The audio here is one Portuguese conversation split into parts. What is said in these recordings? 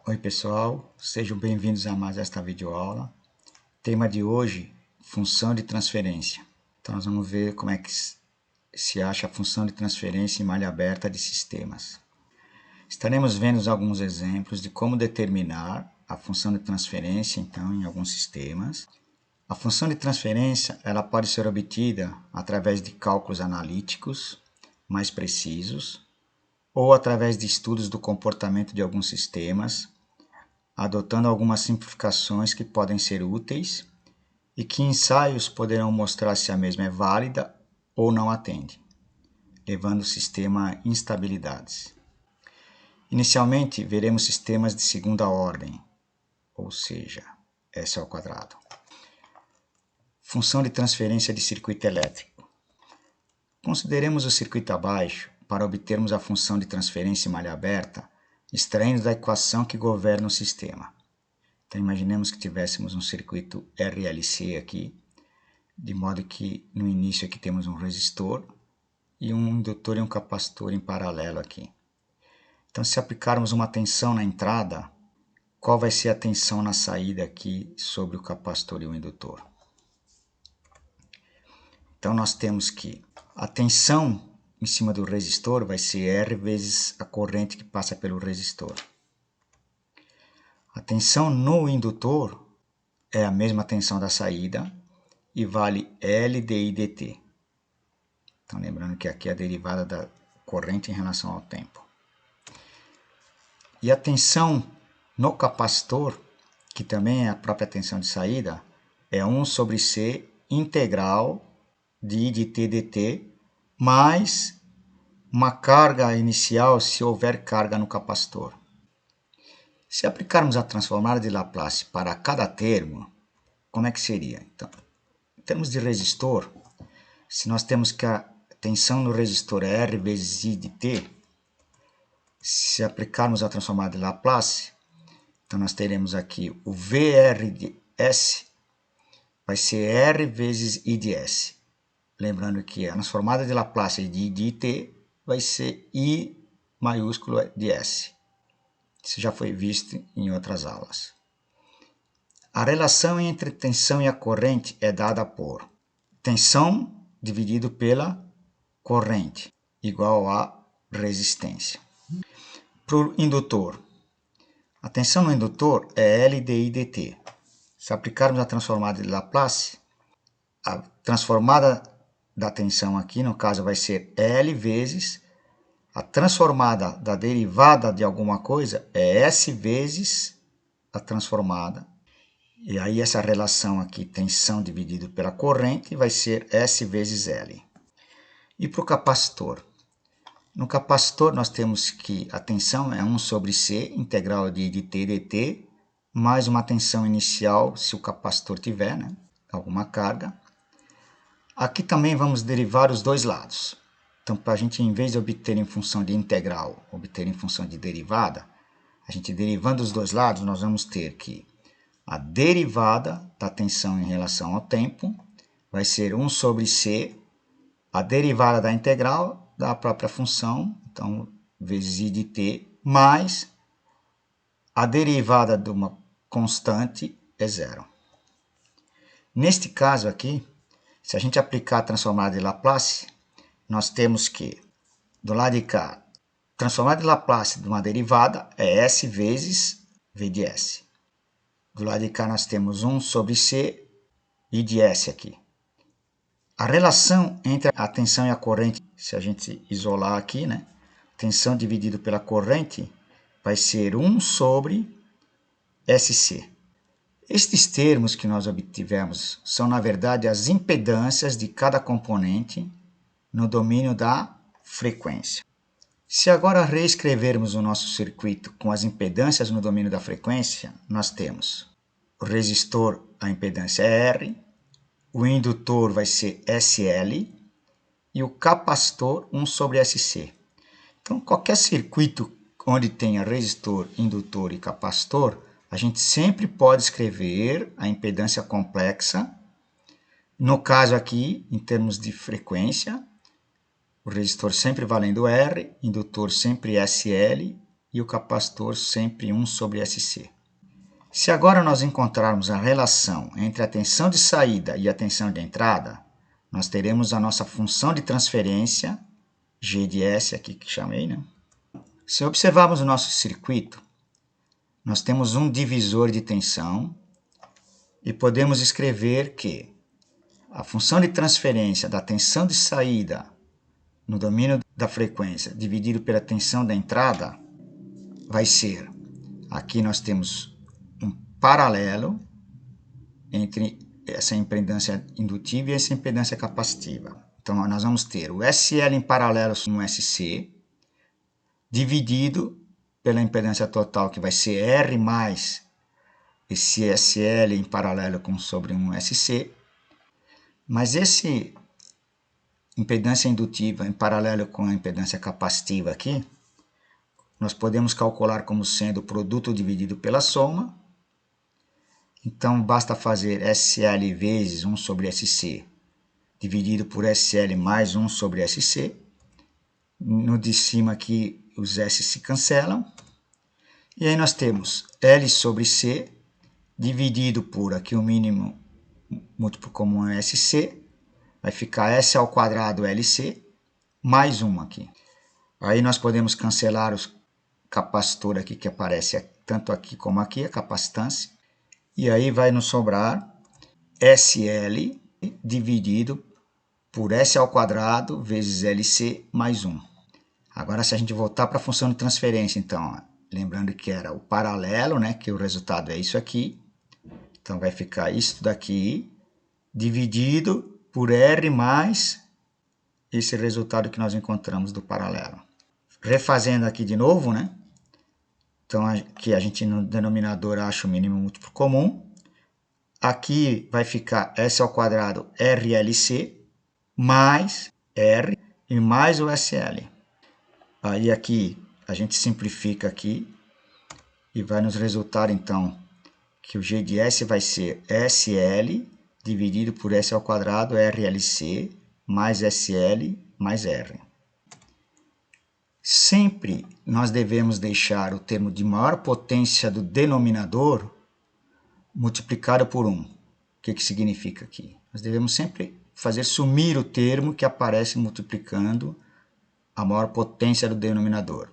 Oi pessoal, sejam bem-vindos a mais esta videoaula. Tema de hoje, função de transferência. Então nós vamos ver como é que se acha a função de transferência em malha aberta de sistemas. Estaremos vendo alguns exemplos de como determinar a função de transferência então em alguns sistemas. A função de transferência ela pode ser obtida através de cálculos analíticos mais precisos ou através de estudos do comportamento de alguns sistemas, adotando algumas simplificações que podem ser úteis e que ensaios poderão mostrar se a mesma é válida ou não atende, levando o sistema a instabilidades. Inicialmente, veremos sistemas de segunda ordem, ou seja, S ao quadrado. Função de transferência de circuito elétrico. Consideremos o circuito abaixo para obtermos a função de transferência em malha aberta, extraindo da equação que governa o sistema. Então, imaginemos que tivéssemos um circuito RLC aqui, de modo que no início aqui temos um resistor e um indutor e um capacitor em paralelo aqui. Então, se aplicarmos uma tensão na entrada, qual vai ser a tensão na saída aqui sobre o capacitor e o indutor? Então, nós temos que a tensão em cima do resistor vai ser R vezes a corrente que passa pelo resistor. A tensão no indutor é a mesma tensão da saída e vale L dI dt. Então, lembrando que aqui é a derivada da corrente em relação ao tempo. E a tensão no capacitor, que também é a própria tensão de saída, é 1 sobre C integral de I de T dt mais uma carga inicial se houver carga no capacitor. Se aplicarmos a transformada de Laplace para cada termo, como é que seria? Então, em termos de resistor, se nós temos que a tensão no resistor é R vezes I de T, se aplicarmos a transformada de Laplace, então nós teremos aqui o VR de S vai ser R vezes I de S. Lembrando que a transformada de Laplace de I de T vai ser I maiúsculo de S. Isso já foi visto em outras aulas. A relação entre tensão e a corrente é dada por tensão dividido pela corrente, igual a resistência. Para o indutor, a tensão no indutor é L dI dt. Se aplicarmos a transformada de Laplace, a transformada da tensão aqui, no caso, vai ser L vezes a transformada da derivada de alguma coisa é S vezes a transformada. E aí essa relação aqui, tensão dividido pela corrente, vai ser S vezes L. E para o capacitor? No capacitor nós temos que a tensão é 1 sobre C, integral de I de T dt, mais uma tensão inicial, se o capacitor tiver, né, alguma carga. Aqui também vamos derivar os dois lados. Então, para a gente, em vez de obter em função de integral, obter em função de derivada, a gente derivando os dois lados, nós vamos ter que a derivada da tensão em relação ao tempo vai ser 1 sobre C, a derivada da integral da própria função, então, vezes I de t, mais a derivada de uma constante é zero. Neste caso aqui, se a gente aplicar a transformada de Laplace, nós temos que, do lado de cá, transformada de Laplace de uma derivada é S vezes V de S. Do lado de cá nós temos 1 sobre C I de S aqui. A relação entre a tensão e a corrente, se a gente isolar aqui, né? Tensão dividido pela corrente vai ser 1 sobre SC. Estes termos que nós obtivemos são, na verdade, as impedâncias de cada componente no domínio da frequência. Se agora reescrevermos o nosso circuito com as impedâncias no domínio da frequência, nós temos o resistor, a impedância é R, o indutor vai ser SL e o capacitor 1 sobre SC. Então, qualquer circuito onde tenha resistor, indutor e capacitor, a gente sempre pode escrever a impedância complexa No caso aqui, em termos de frequência, o resistor sempre valendo R, indutor sempre SL e o capacitor sempre 1 sobre SC. Se agora nós encontrarmos a relação entre a tensão de saída e a tensão de entrada, nós teremos a nossa função de transferência, G de S aqui que chamei, né? Se observarmos o nosso circuito, nós temos um divisor de tensão e podemos escrever que a função de transferência da tensão de saída no domínio da frequência dividido pela tensão da entrada vai ser, aqui nós temos um paralelo entre essa impedância indutiva e essa impedância capacitiva. Então nós vamos ter o SL em paralelo com o SC dividido pela impedância total, que vai ser R mais esse SL em paralelo com sobre um SC. Mas esse impedância indutiva em paralelo com a impedância capacitiva aqui, nós podemos calcular como sendo o produto dividido pela soma. Então, basta fazer SL vezes 1 sobre SC, dividido por SL mais 1 sobre SC. No de cima aqui, os S se cancelam. E aí nós temos L sobre C, dividido por, aqui o mínimo múltiplo comum é SC, vai ficar S ao quadrado LC, mais 1 aqui. Aí nós podemos cancelar os capacitor aqui que aparece tanto aqui como aqui, a capacitância. E aí vai nos sobrar SL dividido por S ao quadrado vezes LC mais 1. Agora, se a gente voltar para a função de transferência, então, ó, lembrando que era o paralelo, né, que o resultado é isso aqui. Então, vai ficar isso daqui dividido por R mais esse resultado que nós encontramos do paralelo. Refazendo aqui de novo, né? Então, aqui a gente no denominador acha o mínimo múltiplo comum. Aqui vai ficar S ao quadrado RLC mais R e mais o SL. Aí aqui a gente simplifica aqui e vai nos resultar então que o G de S vai ser SL dividido por S ao quadrado RLC mais SL mais R. Sempre nós devemos deixar o termo de maior potência do denominador multiplicado por 1. O que significa aqui? Nós devemos sempre fazer sumir o termo que aparece multiplicando a maior potência do denominador,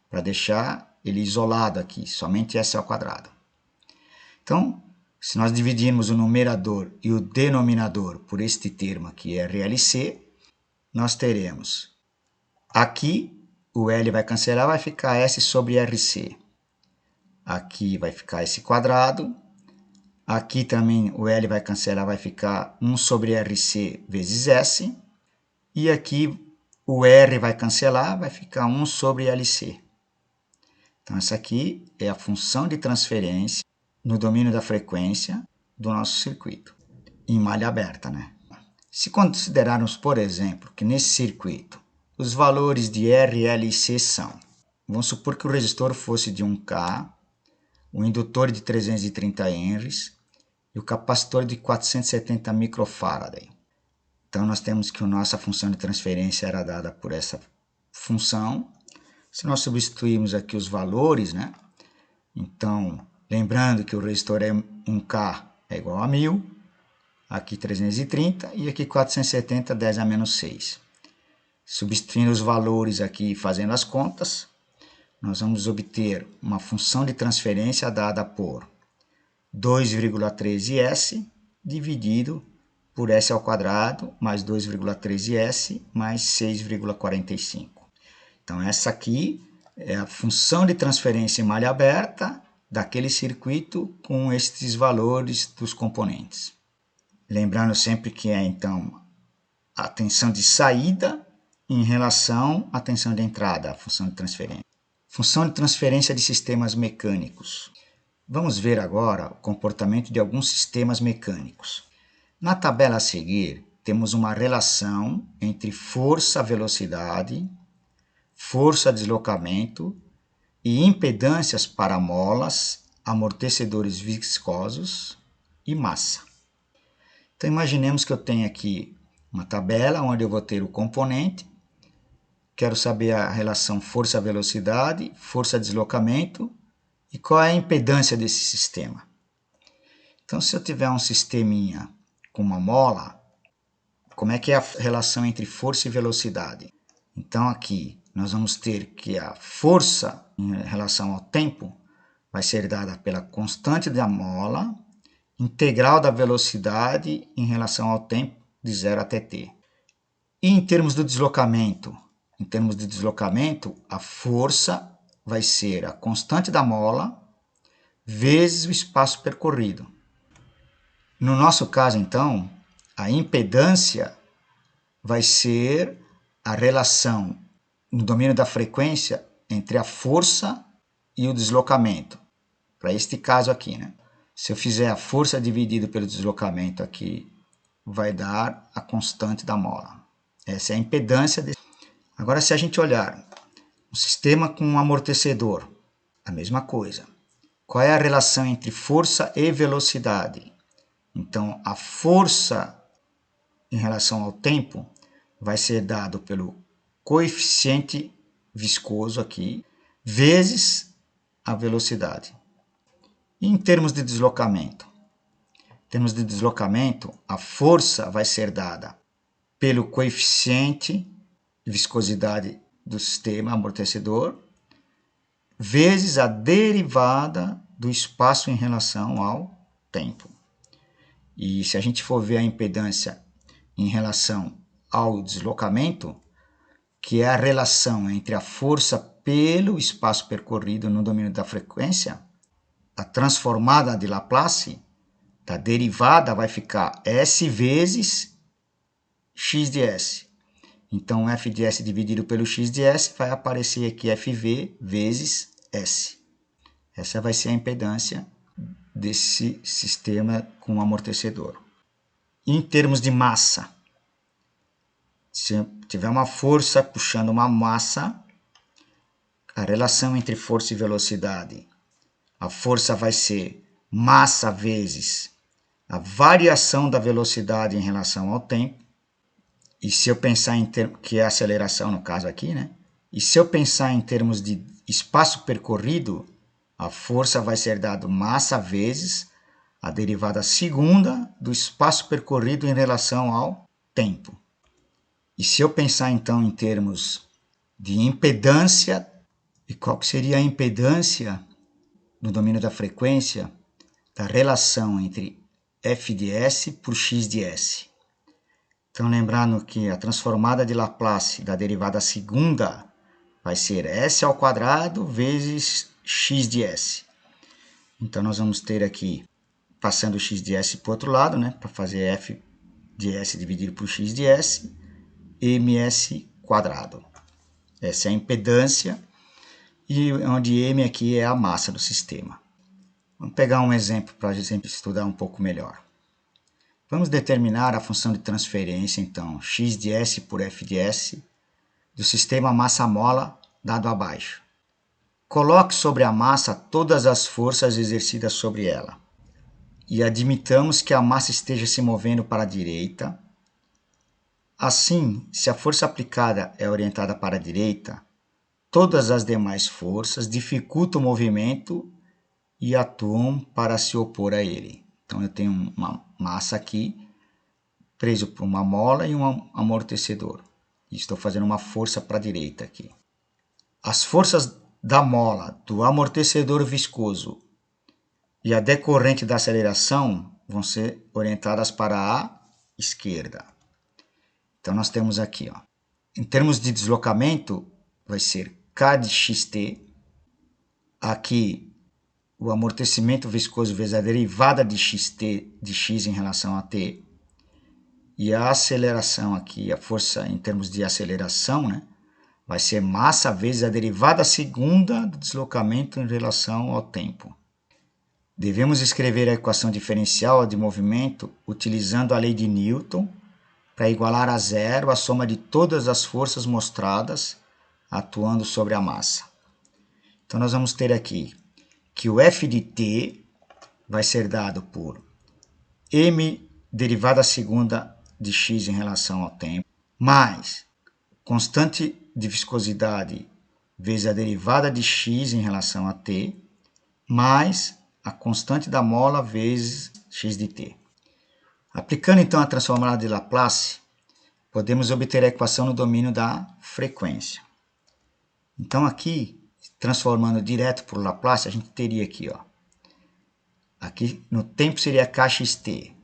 para deixar ele isolado aqui, somente S ao quadrado. Então, se nós dividirmos o numerador e o denominador por este termo aqui, RLC, nós teremos aqui o L vai cancelar, vai ficar S sobre RC. Aqui vai ficar esse quadrado. Aqui também o L vai cancelar, vai ficar 1 sobre RC vezes S. E aqui o R vai cancelar, vai ficar 1 sobre LC. Então, essa aqui é a função de transferência no domínio da frequência do nosso circuito, em malha aberta, né? Se considerarmos, por exemplo, que nesse circuito os valores de R, L e C são, vamos supor que o resistor fosse de 1K, o indutor de 330 henries e o capacitor de 470 microfarad. Então, nós temos que a nossa função de transferência era dada por essa função. Se nós substituirmos aqui os valores, né? Então, lembrando que o resistor é 1K é igual a 1000, aqui 330 e aqui 470, 10 a menos 6. Substituindo os valores aqui e fazendo as contas, nós vamos obter uma função de transferência dada por 2,13S dividido por S ao quadrado mais 2,13S mais 6,45. Então, essa aqui é a função de transferência em malha aberta daquele circuito com estes valores dos componentes. Lembrando sempre que é, então, a tensão de saída em relação à tensão de entrada, a função de transferência. Função de transferência de sistemas mecânicos. Vamos ver agora o comportamento de alguns sistemas mecânicos. Na tabela a seguir, temos uma relação entre força-velocidade, força-deslocamento e impedâncias para molas, amortecedores viscosos e massa. Então, imaginemos que eu tenho aqui uma tabela onde eu vou ter o componente. Quero saber a relação força-velocidade, força-deslocamento e qual é a impedância desse sistema. Então, se eu tiver um sisteminha com uma mola, como é que é a relação entre força e velocidade? Então, aqui nós vamos ter que a força em relação ao tempo vai ser dada pela constante da mola, integral da velocidade em relação ao tempo de 0 até t. E em termos do deslocamento? Em termos de deslocamento, a força vai ser a constante da mola vezes o espaço percorrido. No nosso caso, então, a impedância vai ser a relação no domínio da frequência entre a força e o deslocamento. Para este caso aqui, né? Se eu fizer a força dividido pelo deslocamento aqui, vai dar a constante da mola. Essa é a impedância. Agora, se a gente olhar um sistema com um amortecedor, a mesma coisa. Qual é a relação entre força e velocidade? Então, a força em relação ao tempo vai ser dado pelo coeficiente viscoso aqui, vezes a velocidade. E em termos de deslocamento? Em termos de deslocamento, a força vai ser dada pelo coeficiente de viscosidade do sistema amortecedor, vezes a derivada do espaço em relação ao tempo. E se a gente for ver a impedância em relação ao deslocamento, que é a relação entre a força pelo espaço percorrido no domínio da frequência, a transformada de Laplace, da derivada vai ficar S vezes x de S. Então, f de S dividido pelo x de S vai aparecer aqui FV vezes S. Essa vai ser a impedância desse sistema com amortecedor. Em termos de massa, se tiver uma força puxando uma massa, a relação entre força e velocidade, a força vai ser massa vezes a variação da velocidade em relação ao tempo. E se eu pensar em termos, que é a aceleração no caso aqui, né? E se eu pensar em termos de espaço percorrido, a força vai ser dado massa vezes a derivada segunda do espaço percorrido em relação ao tempo. E se eu pensar então em termos de impedância, e qual que seria a impedância no domínio da frequência da relação entre f de S por x de S? Então, lembrando que a transformada de Laplace da derivada segunda vai ser S ao quadrado vezes x de S. Então, nós vamos ter aqui, passando o x de S para o outro lado, né, para fazer f de S dividido por x de S, ms quadrado. Essa é a impedância, e onde m aqui é a massa do sistema. Vamos pegar um exemplo para a gente estudar um pouco melhor. Vamos determinar a função de transferência, então, x de S por f de S, do sistema massa-mola dado abaixo. Coloque sobre a massa todas as forças exercidas sobre ela. E admitamos que a massa esteja se movendo para a direita. Assim, se a força aplicada é orientada para a direita, todas as demais forças dificultam o movimento e atuam para se opor a ele. Então, eu tenho uma massa aqui, preso por uma mola e um amortecedor. E estou fazendo uma força para a direita aqui. As forças da mola, do amortecedor viscoso e a decorrente da aceleração vão ser orientadas para a esquerda. Então, nós temos aqui, ó, em termos de deslocamento, vai ser K de xt. Aqui, o amortecimento viscoso vezes a derivada de xt de x em relação a t. E a aceleração aqui, a força em termos de aceleração, né, vai ser massa vezes a derivada segunda do deslocamento em relação ao tempo. Devemos escrever a equação diferencial de movimento utilizando a lei de Newton para igualar a zero a soma de todas as forças mostradas atuando sobre a massa. Então, nós vamos ter aqui que o F de t vai ser dado por m derivada segunda de x em relação ao tempo, mais constante de viscosidade vezes a derivada de x em relação a t, mais a constante da mola vezes x de t. Aplicando então a transformada de Laplace, podemos obter a equação no domínio da frequência. Então aqui, transformando direto por Laplace, a gente teria aqui, ó, aqui no tempo seria kxt,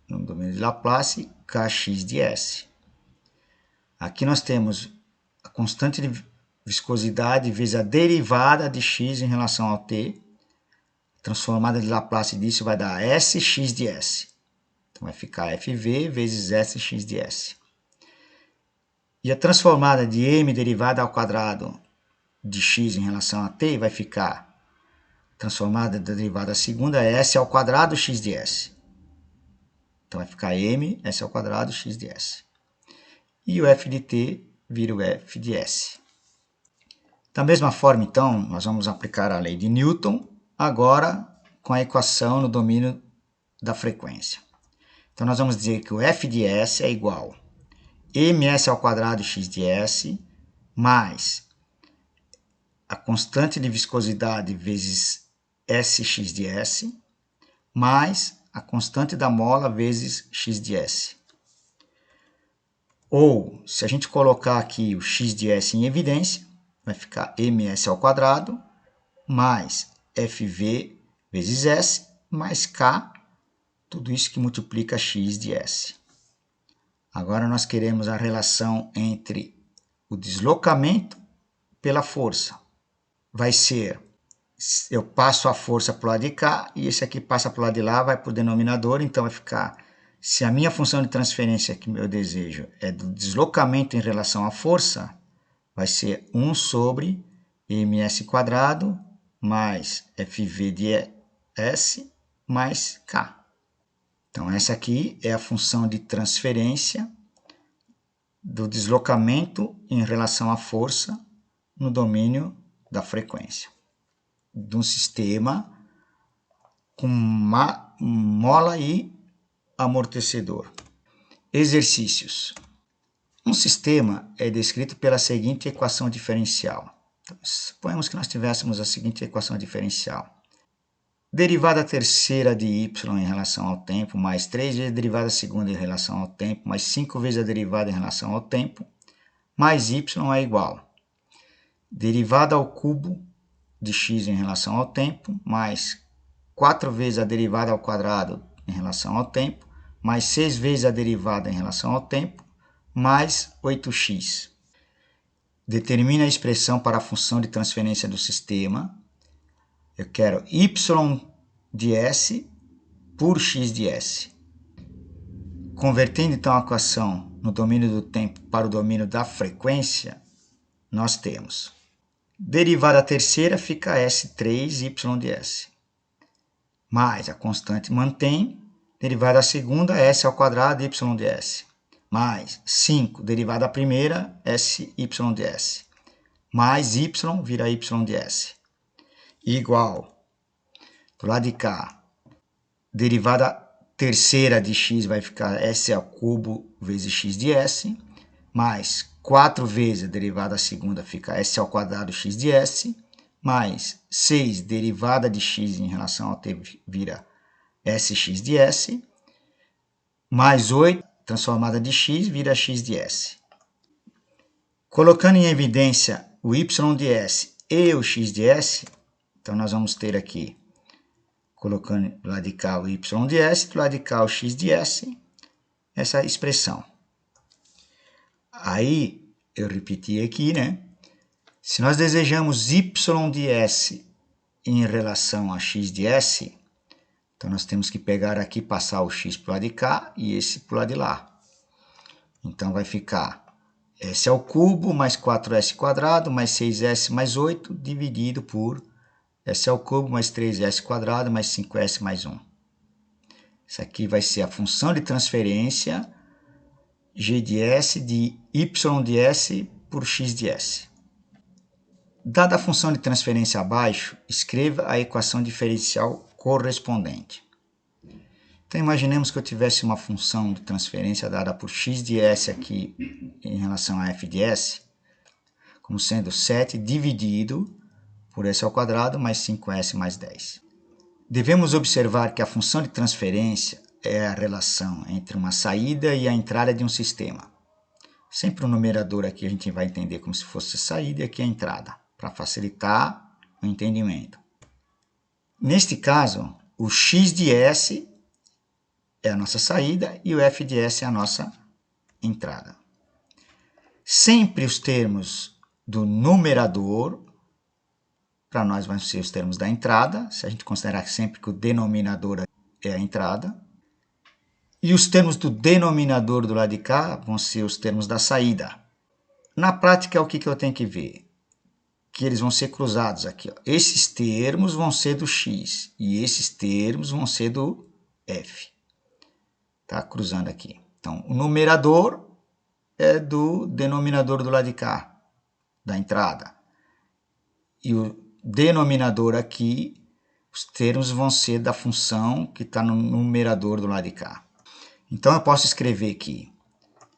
no domínio de Laplace, kx de s. Aqui nós temos a constante de viscosidade vezes a derivada de x em relação ao t. Transformada de Laplace disso vai dar sx de s. Então vai ficar fv vezes sx de s. E a transformada de m derivada ao quadrado de x em relação a t vai ficar transformada da derivada segunda s ao quadrado x de s. Então vai ficar m s ao quadrado x de s. E o f de t vira o f de s. Da mesma forma, então, nós vamos aplicar a lei de Newton, agora com a equação no domínio da frequência. Então nós vamos dizer que o f de s é igual a ms ao quadrado x de s mais a constante de viscosidade vezes sx de s mais a constante da mola vezes x de s. Ou, se a gente colocar aqui o x de s em evidência, vai ficar ms ao quadrado mais fv vezes s mais k, tudo isso que multiplica x de s. Agora nós queremos a relação entre o deslocamento pela força. Vai ser, eu passo a força para o lado de cá e esse aqui passa para o lado de lá, vai para o denominador, então vai ficar, se a minha função de transferência que eu desejo é do deslocamento em relação à força, vai ser 1 sobre ms quadrado mais fv de s mais k. Então essa aqui é a função de transferência do deslocamento em relação à força no domínio da frequência de um sistema com mola e amortecedor. Exercícios. Um sistema é descrito pela seguinte equação diferencial. Então, suponhamos que nós tivéssemos a seguinte equação diferencial. Derivada terceira de y em relação ao tempo, mais 3 vezes a derivada segunda em relação ao tempo, mais 5 vezes a derivada em relação ao tempo, mais y é igual. Derivada ao cubo de x em relação ao tempo, mais 4 vezes a derivada ao quadrado em relação ao tempo, mais 6 vezes a derivada em relação ao tempo, mais 8x. Determina a expressão para a função de transferência do sistema. Eu quero y de s por x de s. Convertendo então a equação no domínio do tempo para o domínio da frequência, nós temos derivada terceira fica s3y de s. Mais a constante mantém, derivada segunda s ao quadrado y de s. Mais 5, derivada primeira, sy de s. Mais y vira y de s. Igual, do lado de cá, derivada terceira de x vai ficar s ao cubo vezes x de s, mais 4 vezes a derivada segunda fica s ao quadrado x de s, mais 6 derivada de x em relação ao t vira sx de s, mais 8 transformada de x vira x de s. Colocando em evidência o y de s e o x de s, então nós vamos ter aqui, colocando do lado de cá o y de s, do lado de cá o x de s, essa expressão. Aí, eu repeti aqui, né? Se nós desejamos y de s em relação a x de s, então nós temos que pegar aqui, passar o x para o lado de cá e esse para o lado de lá. Então vai ficar s ao cubo mais 4s quadrado mais 6s mais 8 dividido por s ao cubo mais 3s quadrado mais 5s mais 1. Isso aqui vai ser a função de transferência g de s de y de s por x de s. Dada a função de transferência abaixo, escreva a equação diferencial correspondente. Então, imaginemos que eu tivesse uma função de transferência dada por x de s aqui em relação a f de s, como sendo 7 dividido por s ao quadrado mais 5s mais 10. Devemos observar que a função de transferência é a relação entre uma saída e a entrada de um sistema. Sempre o numerador aqui a gente vai entender como se fosse a saída e aqui a entrada, para facilitar o entendimento. Neste caso, o x de s é a nossa saída e o f de s é a nossa entrada. Sempre os termos do numerador, para nós vão ser os termos da entrada, se a gente considerar sempre que o denominador é a entrada. E os termos do denominador do lado de cá vão ser os termos da saída. Na prática, o que eu tenho que ver? Que eles vão ser cruzados aqui. Ó. Esses termos vão ser do x e esses termos vão ser do f. Tá cruzando aqui. Então, o numerador é do denominador do lado de cá, da entrada. E o denominador aqui, os termos vão ser da função que está no numerador do lado de cá. Então, eu posso escrever aqui,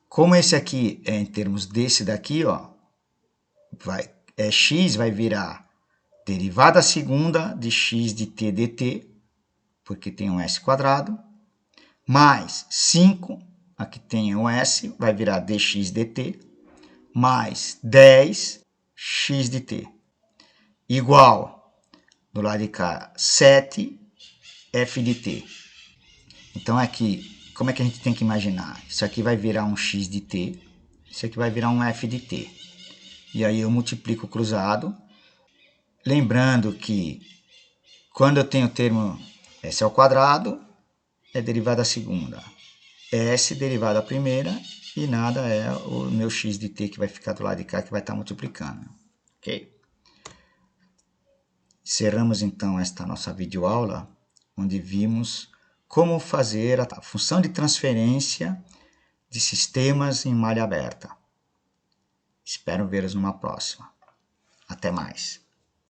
como esse aqui é em termos desse daqui, ó, x vai virar derivada segunda de x de t dt, porque tem um s quadrado, mais 5, aqui tem um s, vai virar dx dt, mais 10 x de t, igual, do lado de cá, 7 f de t. Então, aqui, como é que a gente tem que imaginar? Isso aqui vai virar um x de t, isso aqui vai virar um f de t. E aí eu multiplico o cruzado, lembrando que quando eu tenho o termo s ao quadrado, é derivada segunda, s derivada a primeira, e nada é o meu x de t que vai ficar do lado de cá, que vai estar multiplicando. Ok? Encerramos então esta nossa videoaula, onde vimos como fazer a função de transferência de sistemas em malha aberta. Espero vê-los numa próxima. Até mais.